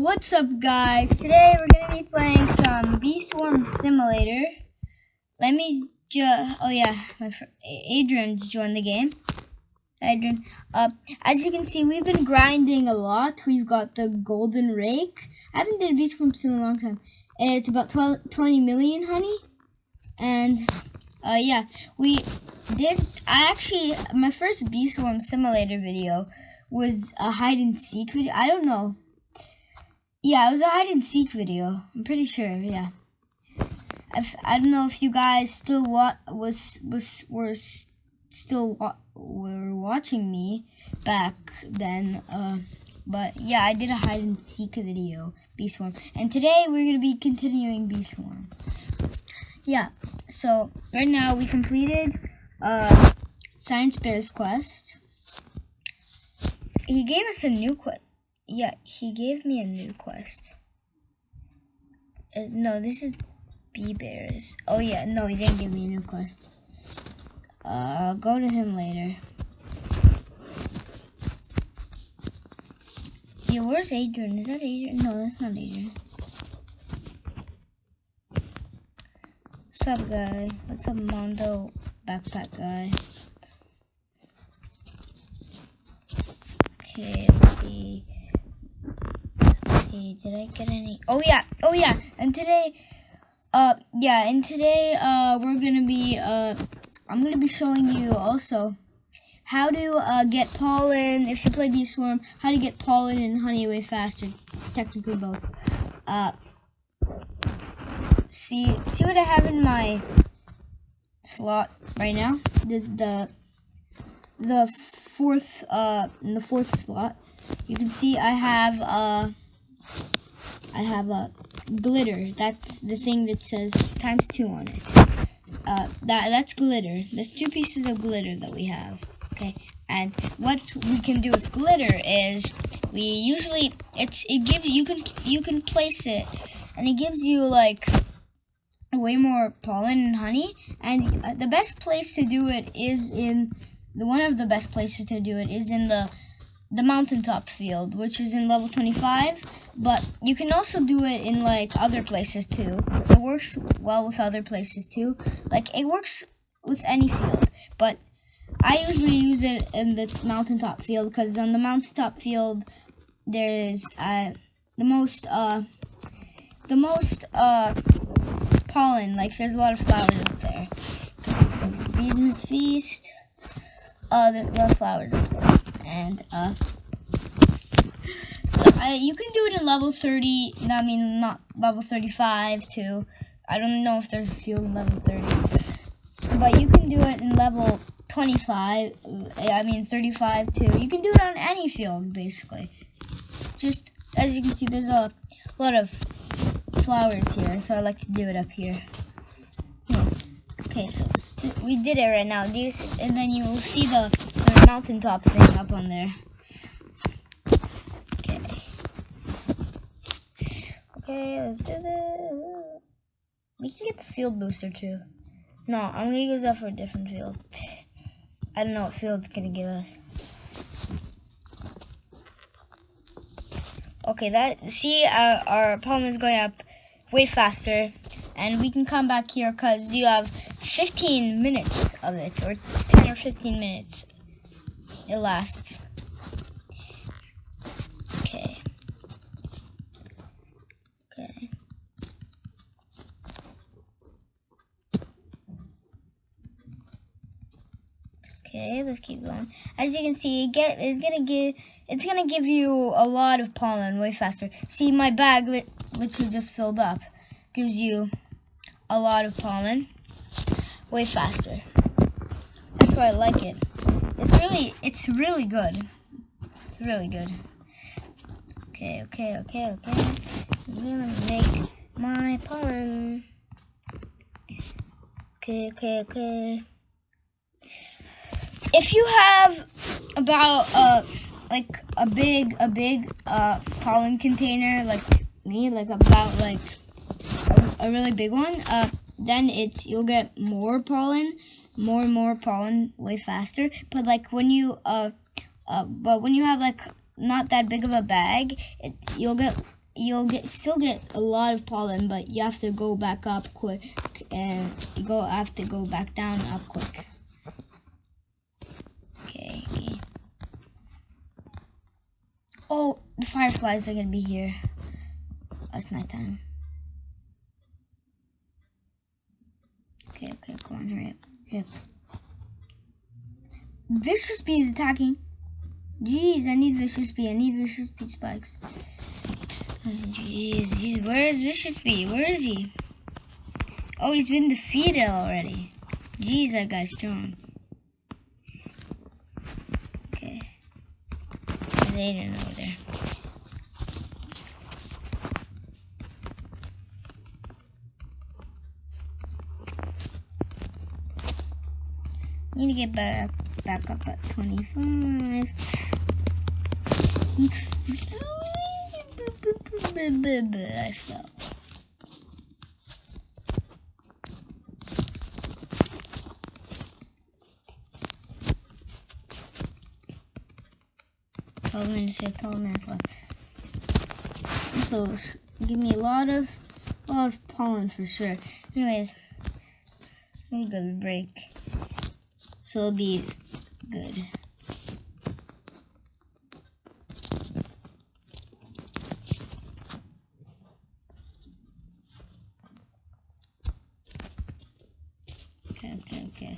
What's up, guys? Today we're gonna be playing some Bee Swarm Simulator. Let me just, oh yeah, Adrian's joined the game. Adrian, as you can see, we've been grinding a lot. We've got the golden rake. I haven't done a Bee Swarm Sim in a long time. And it's about 20 million honey. And, yeah, my first Bee Swarm Simulator video was a hide and seek video. I don't know. Yeah, it was a hide and seek video. I'm pretty sure. Yeah. I don't know if you guys still were watching me back then. But yeah, I did a hide and seek video, Bee Swarm, and today we're gonna be continuing Bee Swarm. Yeah. So right now we completed Science Bear's quest. He gave us a new quest. Yeah, he gave me a new quest. No, this is Bee Bears. Oh yeah, no, he didn't give me a new quest. I'll go to him later. Yeah, where's Adrian? Is that Adrian? No, that's not Adrian. What's up, guy? What's up, Mondo backpack guy? Okay, let's see. Did I get any? Oh yeah, and today, we're gonna be, I'm gonna be showing you also how to get pollen, if you play Bee Swarm, how to get pollen and honey way faster, technically both. See what I have in my slot right now? This is the fourth, in the fourth slot. You can see I have a glitter. That's the thing that says ×2 on it. That's glitter. There's 2 pieces of glitter that we have. Okay, and what we can do with glitter is you can place it, and it gives you like way more pollen and honey. And the best place to do it is one of the best places to do it is in the mountaintop field, which is in level 25, but you can also do it in like other places too. It works well with other places too. Like it works with any field, but I usually use it in the mountaintop field because on the mountaintop field there is the most pollen. Like there's a lot of flowers up there. Beesman's Feast. There's a lot of flowers up there. And you can do it in level 30. I mean, not level 35 too. I don't know if there's a field in level 30, but you can do it in level 25. I mean 35 too. You can do it on any field basically. Just as you can see, there's a lot of flowers here, so I like to do it up here. Yeah. Okay, so we did it right now. And then you will see the mountaintop thing up on there. Okay, let's do this. We can get the field booster too. No, I'm gonna use that for a different field. I don't know what field it's gonna give us. Okay, our pollen is going up way faster, and we can come back here because you have 15 minutes of it, or 10 or 15 minutes it lasts. Okay, let's keep going. As you can see, it's gonna give you a lot of pollen way faster. See, my bag literally just filled up. Gives you a lot of pollen way faster. That's why I like it. It's really good. It's really good. Okay. I'm gonna make my pollen. Okay. If you have about like a big pollen container like me, like about like a really big one, then you'll get more and more pollen way faster. But like when you have like not that big of a bag, you'll get you'll still get a lot of pollen, but you have to go back up quick, and have to go back down and up quick. Okay. Oh, the fireflies are gonna be here. It's nighttime. Okay, come on, hurry up. Vicious bee is attacking. Jeez, I need vicious bee spikes. Jeez, where is vicious bee? Where is he? Oh, he's been defeated already. Jeez, that guy's strong. Okay. There's Aiden over there. I need to get back up at 25. I fell. Twelve minutes left. This will give me a lot of pollen for sure. Anyways, let me go to break. So it'll be good. Okay.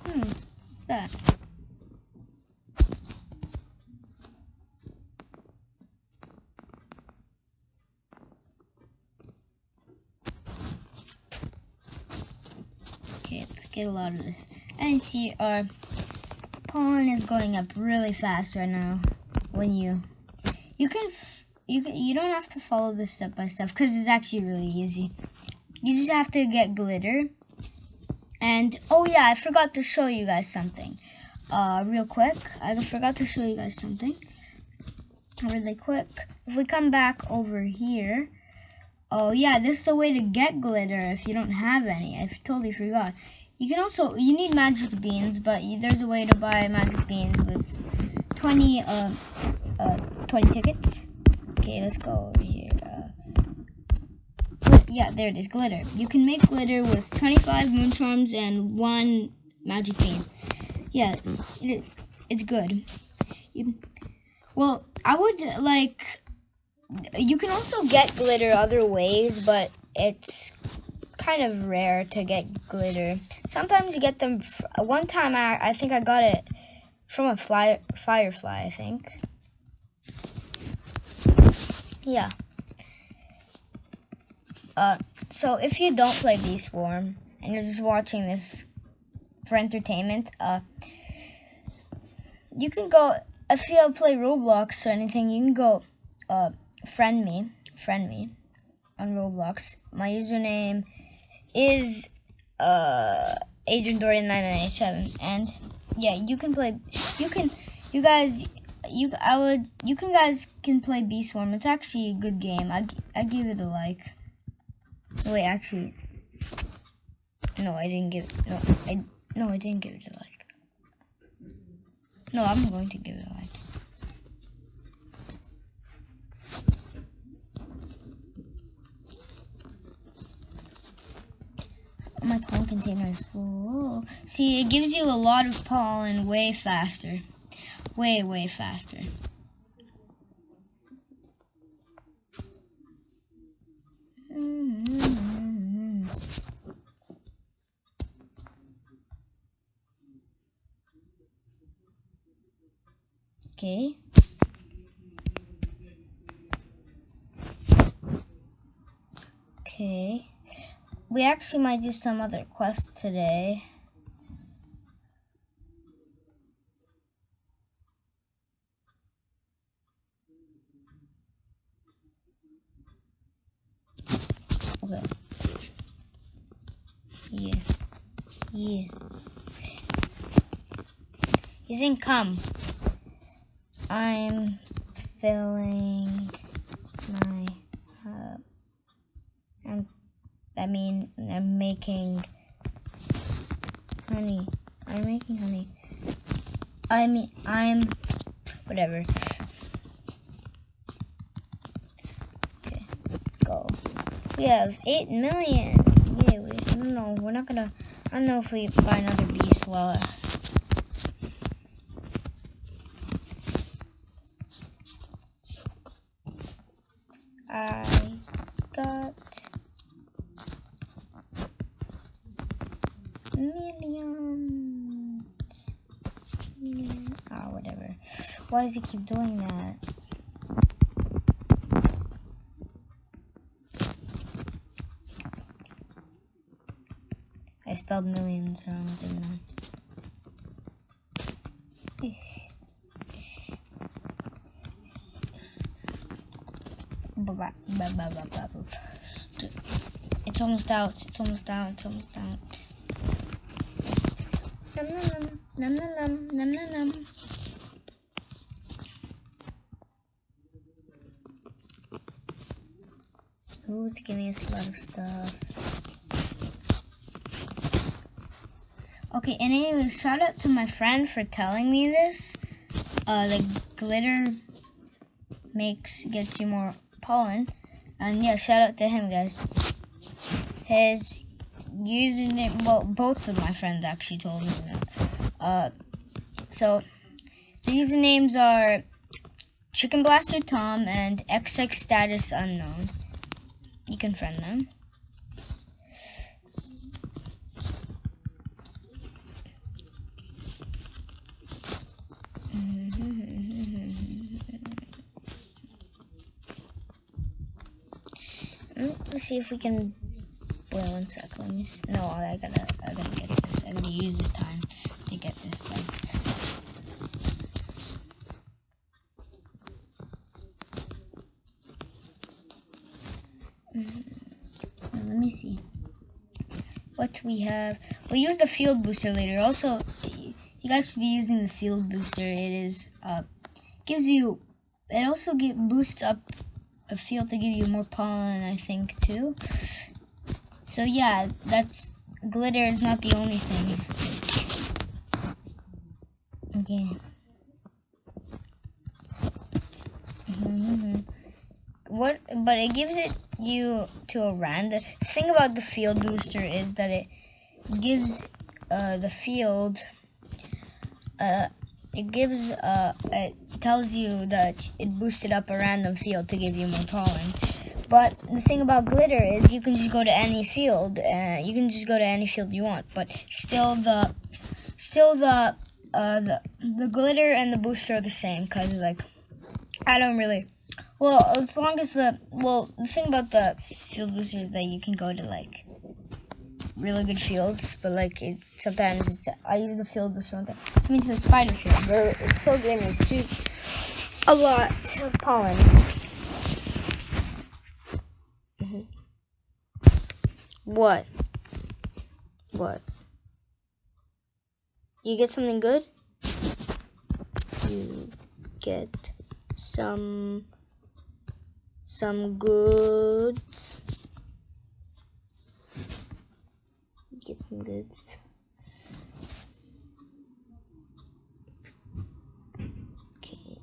What's that? Okay, let's get a lot of this. And see, our pollen is going up really fast right now. When you don't have to follow this step by step because it's actually really easy. You just have to get glitter. And oh yeah, I forgot to show you guys something. Real quick, I forgot to show you guys something. Really quick. If we come back over here, oh yeah, this is the way to get glitter if you don't have any. I totally forgot. You need magic beans, but there's a way to buy magic beans with 20 tickets. Okay, let's go over here. Yeah, there it is, glitter. You can make glitter with 25 moon charms and 1 magic bean. Yeah, it's good. Well, I would you can also get glitter other ways, but it's kind of rare to get glitter. Sometimes you get them. One time I think I got it from a firefly, I think. Yeah. So if you don't play Bee Swarm and you're just watching this for entertainment, you can go, if you play Roblox or anything, you can go friend me on Roblox. My username is AgentDorian9987, and yeah, you can play. You guys can play Bee Swarm. It's actually a good game. I give it a like. Wait, actually, no, I didn't give it. No, I didn't give it a like. No, I'm going to give it a like. My pollen container is full. See, it gives you a lot of pollen way faster. Way faster. Okay. Okay. We actually might do some other quests today. Okay. Yeah. He's in come. I'm filling my I mean, I'm making honey. I'm making honey. I'm whatever. Okay, go. We have 8 million. Yeah, I don't know. We're not gonna. I don't know if we buy another beast. Well, I got millions. Ah, whatever. Why does he keep doing that? I spelled millions wrong, didn't I? It's almost out. It's almost out. It's almost out. Num num num num num num num. Ooh, it's giving us a lot of stuff. Okay, and anyways, shout out to my friend for telling me this. The glitter gets you more pollen. And yeah, shout out to him, guys. His username, well, both of my friends actually told me that. So the usernames are Chicken Blaster Tom and XX Status Unknown. You can friend them. Let's see if we can. Wait 1 sec. Let me. No, I gotta get this. I gotta use this time to get this thing. Let me see what we have. We'll use the field booster later. Also, you guys should be using the field booster. It is gives you. It also boosts up a field to give you more pollen, I think, too. So yeah, glitter is not the only thing. Okay. But it gives you to a random. The thing about the field booster is that it gives the field. It tells you that it boosted up a random field to give you more pollen. But the thing about glitter is you can just go to any field. You can just go to any field you want. But still the glitter and the booster are the same. Cause like I don't really. Well, as long as the thing about the field booster is that you can go to like really good fields, but like sometimes I use the field booster on that. To the spider field, but it's still giving me a lot of pollen. What? You get something good? You get some goods. Get some goods. Okay.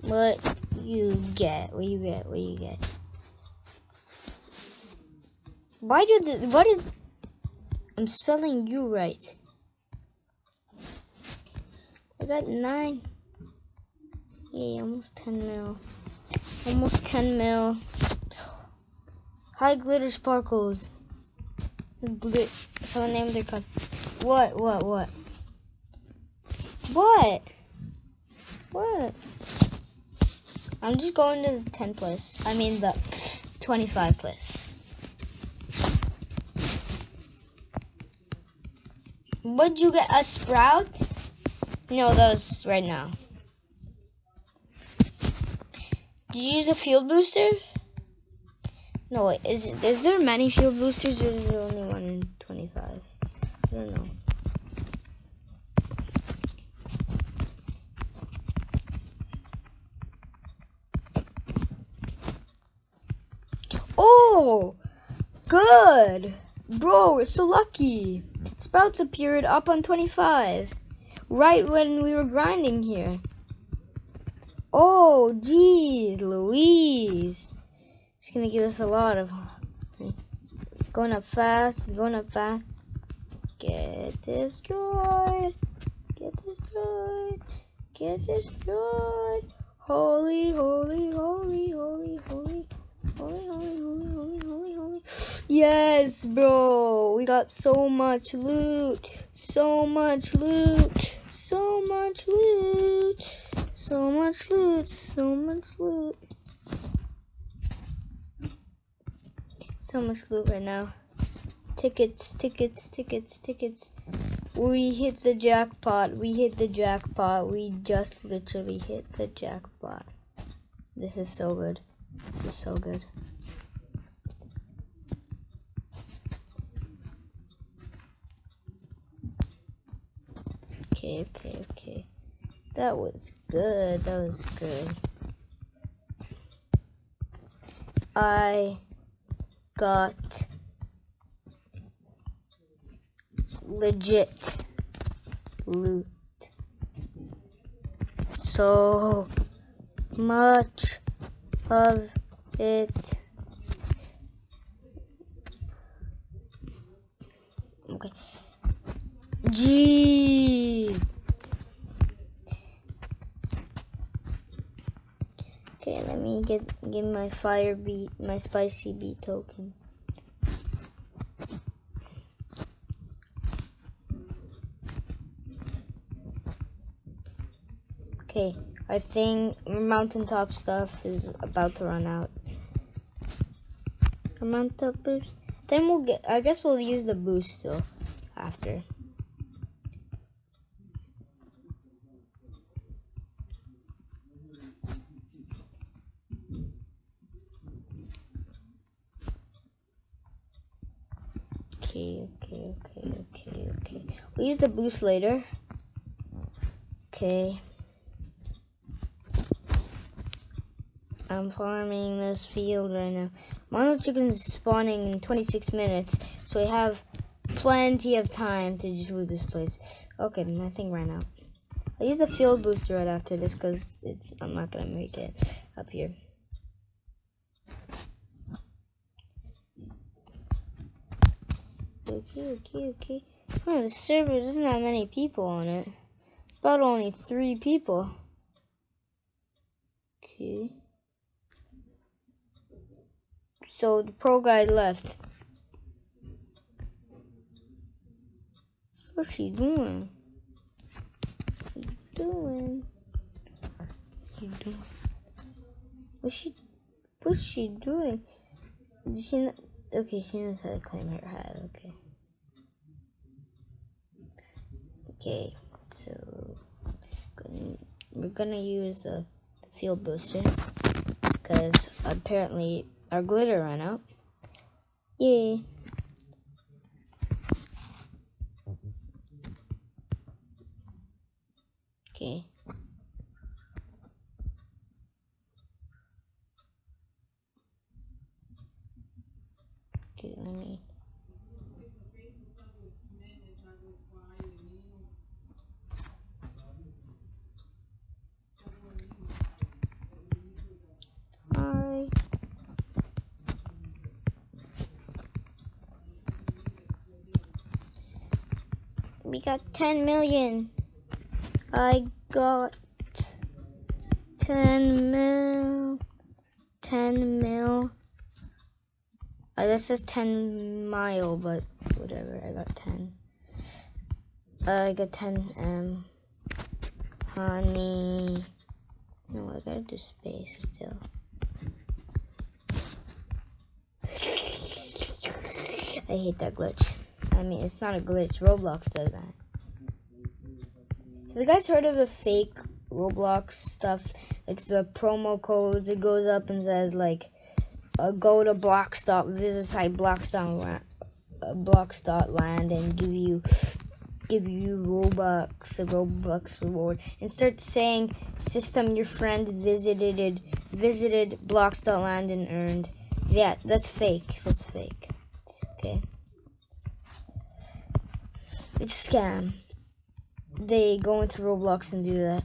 What you get? I'm spelling you right. I got 9. Yeah, almost 10 mil. Almost 10 mil. High glitter sparkles. Someone named their card. What? I'm just going to the 10 place. I mean the 25 place. Would you get a sprout? No, that was right now. Did you use a field booster? No, wait. Is there many field boosters or is there only one in 25? I don't know. Oh, good. Bro, we're so lucky. Sprouts appeared up on 25. Right when we were grinding here. Oh, geez, Louise. It's gonna give us a lot of... It's going up fast, it's going up fast. Get destroyed. Get destroyed. Get destroyed. Holy, holy, holy, holy, holy. Holy, holy, holy, holy, holy, holy. Yes, bro. We got so much loot. So much loot. So much loot. So much loot. So much loot. So much loot right now. Tickets, tickets, tickets, tickets. We hit the jackpot. We hit the jackpot. We just literally hit the jackpot. This is so good. This is so good. Okay, okay, okay. That was good. That was good. I got legit loot. So much of it. Okay. Jeez. Okay, let me get my fire beat, my spicy beat token. Okay, I think mountaintop stuff is about to run out. A mountaintop boost. Then we'll get. I guess we'll use the boost still after. Okay. We'll use the boost later. Okay. I'm farming this field right now. Mono chickens spawning in 26 minutes, so we have plenty of time to just loot this place. Okay, nothing ran out. I'll use the field booster right after this because I'm not gonna make it up here. Okay. Oh, the server doesn't have many people on it. About only 3 people. Okay. So the pro guy left. What's she doing? What's she doing? Did she not? Okay, she knows how to climb her hat. Okay, so we're gonna use the field booster because apparently our glitter ran out. Yay! Okay. Okay, let me. We got 10 million. I got 10 mil. 10 mil. This is 10 mile, but whatever. I got 10. I got 10 honey. No, I gotta do space still. I hate that glitch. I mean, it's not a glitch. Roblox does that. Have you guys heard of the fake Roblox stuff? Like the promo codes, it goes up and says like, go to Blockstop, visit site Blockstop land, and give you Robux, a Robux reward. And start saying, system your friend visited Blockstop land and earned Yeah, that's fake. That's fake. Okay. It's a scam. They go into Roblox and do that.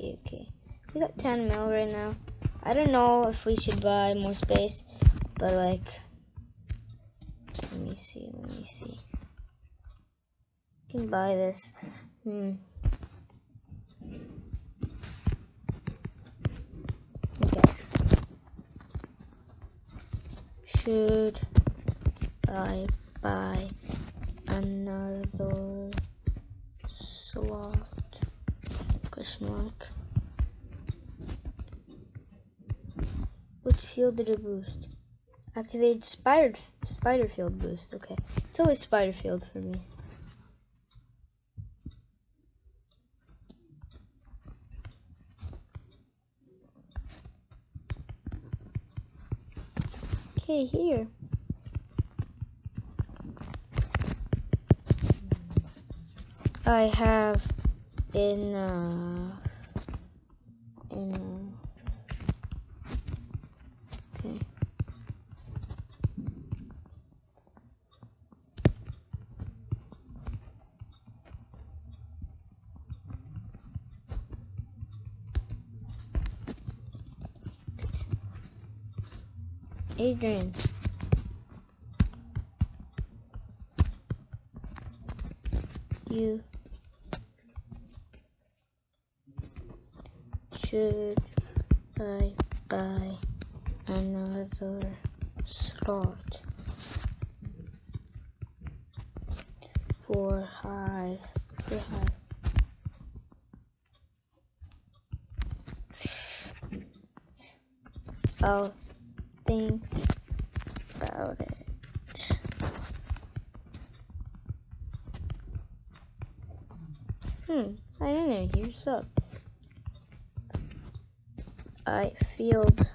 Okay. We got 10 mil right now. I don't know if we should buy more space, but like, let me see. You can buy this. Okay. Should I buy another slot? Question mark. Which field did it boost? Activate spider field boost. Okay, it's always spider field for me. Okay, here. I have enough. Okay. Adrian. You should I buy another slot for Hive? I'll think about it. I didn't know you sucked. I field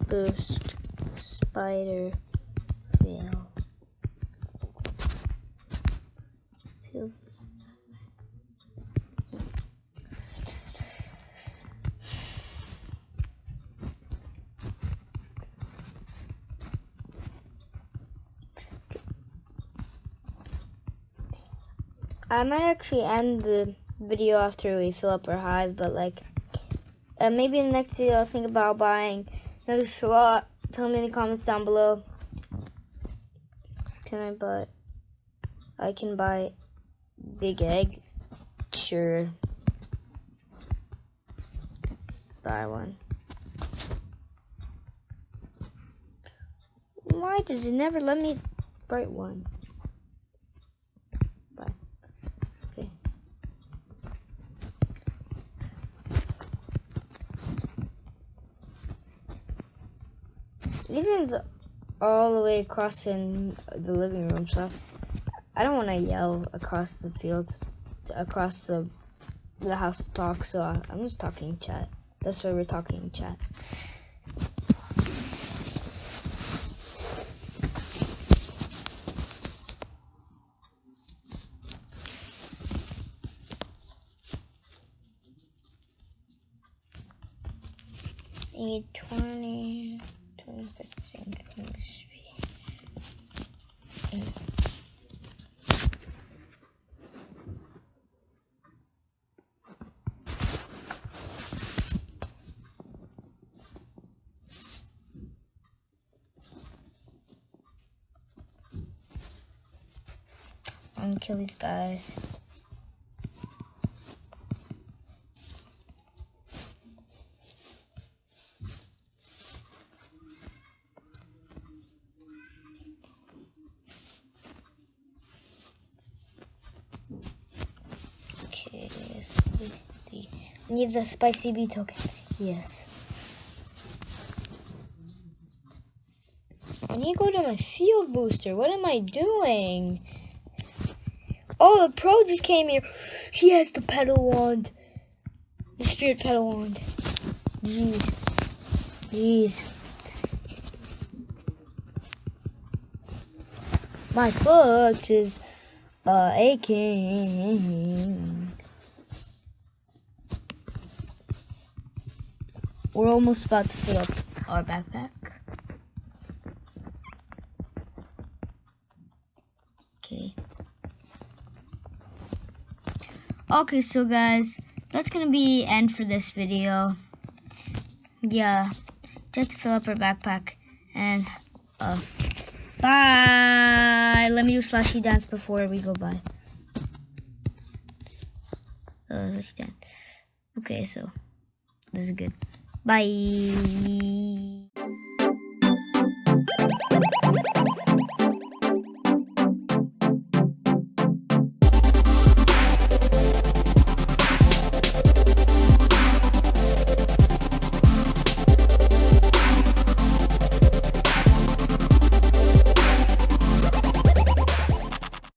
boost spider fail. Field. I might actually end the video after we fill up our hive, but like maybe in the next video I'll think about buying another slot. Tell me in the comments down below. I can buy big egg. Sure. Buy one. Why does it never let me write one? Bye. Okay. Ethan's all the way across in the living room, so I don't want to yell across the field, across the house to talk, so I'm just talking in chat. That's why we're talking in chat. Need 25 seconds. I'm gonna kill these guys. Okay, I need the spicy bee token. Yes. I need to go to my field booster. What am I doing? Oh, the pro just came here. He has the pedal wand. The spirit petal wand. Jeez. My foot is aching. We're almost about to fill up our backpack. Okay, so guys, that's gonna be the end for this video. Yeah, just to fill up our backpack, and bye. Let me do slashy dance before we go by. Slashy dance. Okay, so this is good. Bye.